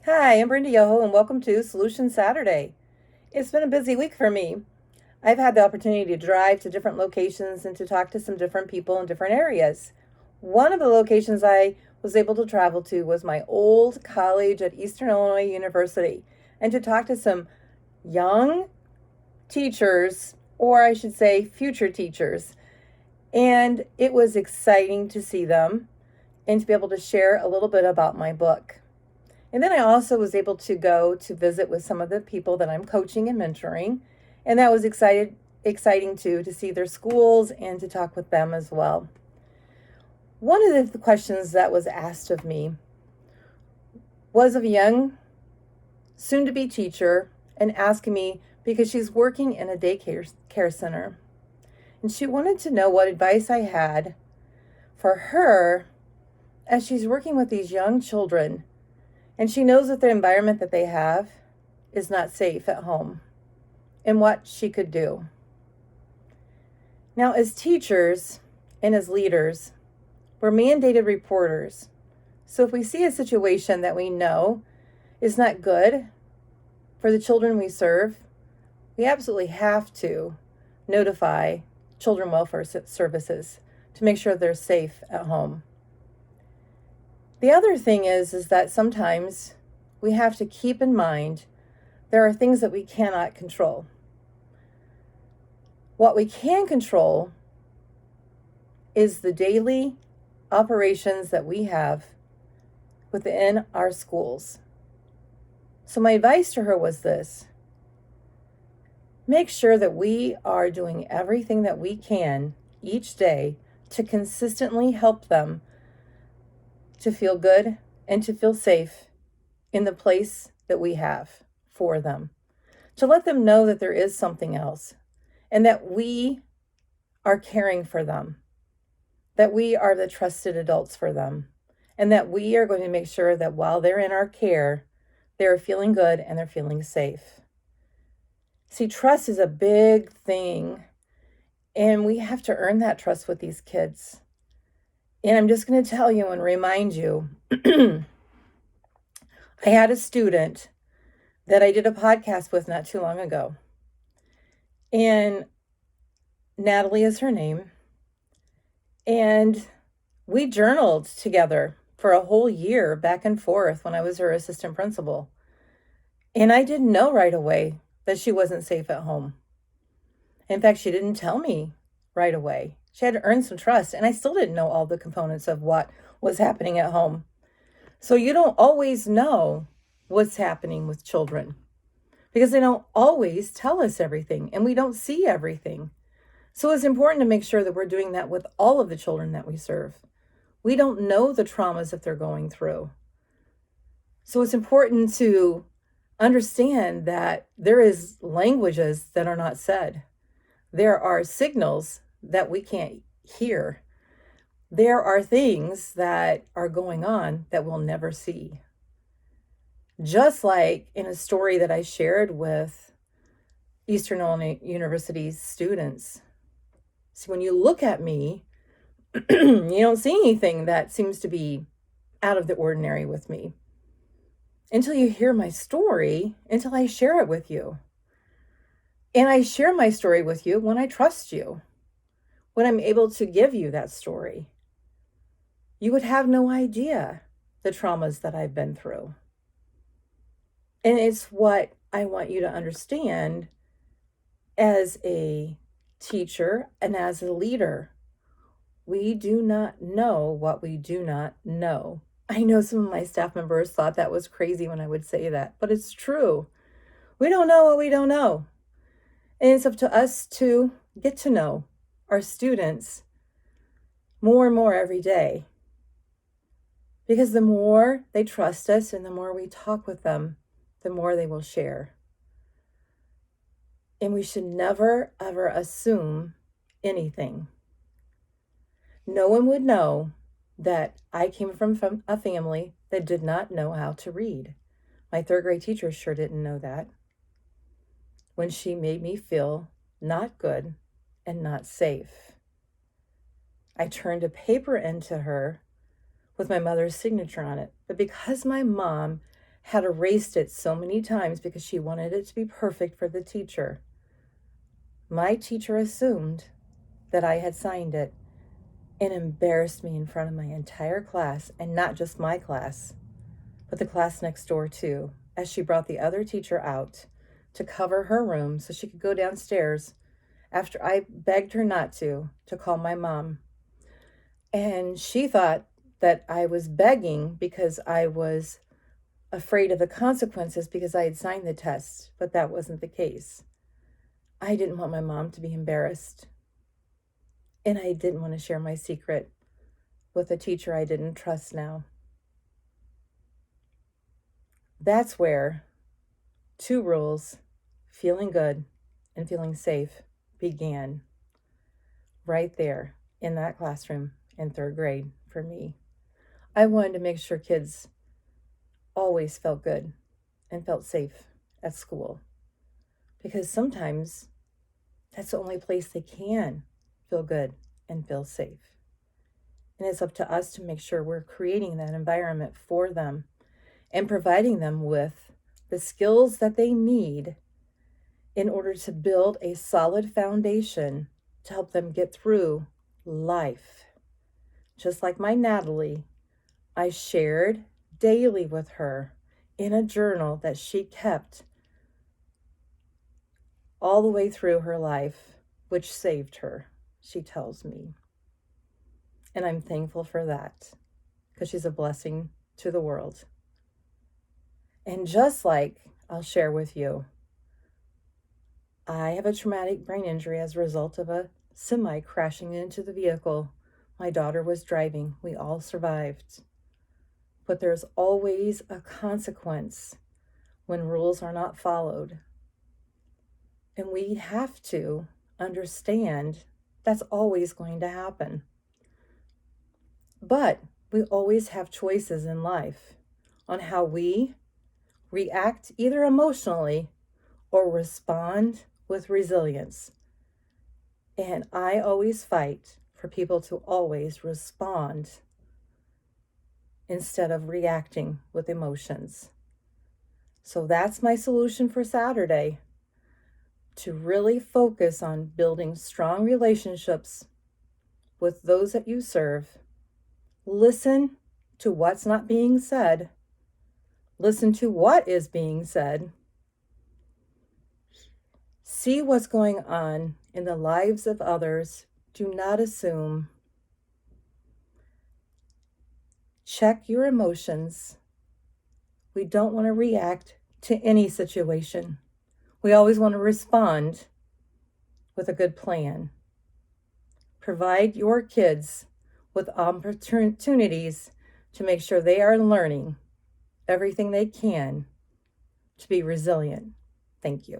Hi, I'm Brenda Yoho, and welcome to Solution Saturday. It's been a busy week for me. I've had the opportunity to drive to different locations and to talk to some different people in different areas. One of the locations I was able to travel to was my old college at Eastern Illinois University and to talk to some young teachers, or I should say future teachers. And it was exciting to see them and to be able to share a little bit about my book. And then I also was able to go to visit with some of the people that I'm coaching and mentoring. And that was exciting too, to see their schools and to talk with them as well. One of the questions that was asked of me was of a young soon to be teacher and asking me because she's working in a daycare center. And she wanted to know what advice I had for her as she's working with these young children. And she knows that the environment that they have is not safe at home and what she could do. Now, as teachers and as leaders, we're mandated reporters. So if we see a situation that we know is not good for the children we serve, we absolutely have to notify children welfare services to make sure they're safe at home. The other thing is that sometimes we have to keep in mind there are things that we cannot control. What we can control is the daily operations that we have within our schools. So my advice to her was this: make sure that we are doing everything that we can each day to consistently help them to feel good and to feel safe in the place that we have for them. To let them know that there is something else and that we are caring for them, that we are the trusted adults for them, and that we are going to make sure that while they're in our care, they're feeling good and they're feeling safe. See, trust is a big thing, and we have to earn that trust with these kids. And I'm just going to tell you and remind you, I had a student that I did a podcast with not too long ago. And Natalie is her name. And we journaled together for a whole year back and forth when I was her assistant principal. And I didn't know right away that she wasn't safe at home. In fact, she didn't tell me right away. She had to earn some trust, and I still didn't know all the components of what was happening at home. So you don't always know what's happening with children because they don't always tell us everything and we don't see everything. So it's important to make sure that we're doing that with all of the children that we serve. We don't know the traumas that they're going through. So it's important to understand that there is languages that are not said. There are signals that we can't hear. There are things that are going on that we'll never see. Just like in a story that I shared with Eastern Illinois University's students. So when you look at me, you don't see anything that seems to be out of the ordinary with me until you hear my story, until I share it with you. And I share my story with you when I trust you, when I'm able to give you that story. You would have no idea the traumas that I've been through. And it's what I want you to understand as a teacher and as a leader. We do not know what we do not know. I know some of my staff members thought that was crazy when I would say that, but it's true. We don't know what we don't know. And it's up to us to get to know our students more and more every day. Because the more they trust us and the more we talk with them, the more they will share. And we should never, ever assume anything. No one would know that I came from a family that did not know how to read. My third grade teacher sure didn't know that when she made me feel not good and not safe. I turned a paper into her with my mother's signature on it. But because my mom had erased it so many times because she wanted it to be perfect for the teacher. My teacher assumed that I had signed it and embarrassed me in front of my entire class, and not just my class, but the class next door too, as she brought the other teacher out to cover her room so she could go downstairs after I begged her not to call my mom. And she thought that I was begging because I was afraid of the consequences because I had signed the test, but that wasn't the case. I didn't want my mom to be embarrassed, and I didn't want to share my secret with a teacher I didn't trust now. That's where 2 rules, feeling good and feeling safe, began. Right there in that classroom in 3rd grade for me. I wanted to make sure kids always felt good and felt safe at school, because sometimes that's the only place they can feel good and feel safe. And it's up to us to make sure we're creating that environment for them and providing them with the skills that they need in order to build a solid foundation to help them get through life. Just like my Natalie, I shared daily with her in a journal that she kept all the way through her life, which saved her, she tells me. And I'm thankful for that, because she's a blessing to the world. And just like I'll share with you, I have a traumatic brain injury as a result of a semi crashing into the vehicle my daughter was driving. We all survived. But there's always a consequence when rules are not followed. And we have to understand that's always going to happen. But we always have choices in life on how we react either emotionally or respond with resilience. And I always fight for people to always respond instead of reacting with emotions. So that's my solution for Saturday, to really focus on building strong relationships with those that you serve. Listen to what's not being said. Listen to what is being said. See what's going on in the lives of others. Do not assume. Check your emotions. We don't want to react to any situation. We always want to respond with a good plan. Provide your kids with opportunities to make sure they are learning everything they can to be resilient. Thank you.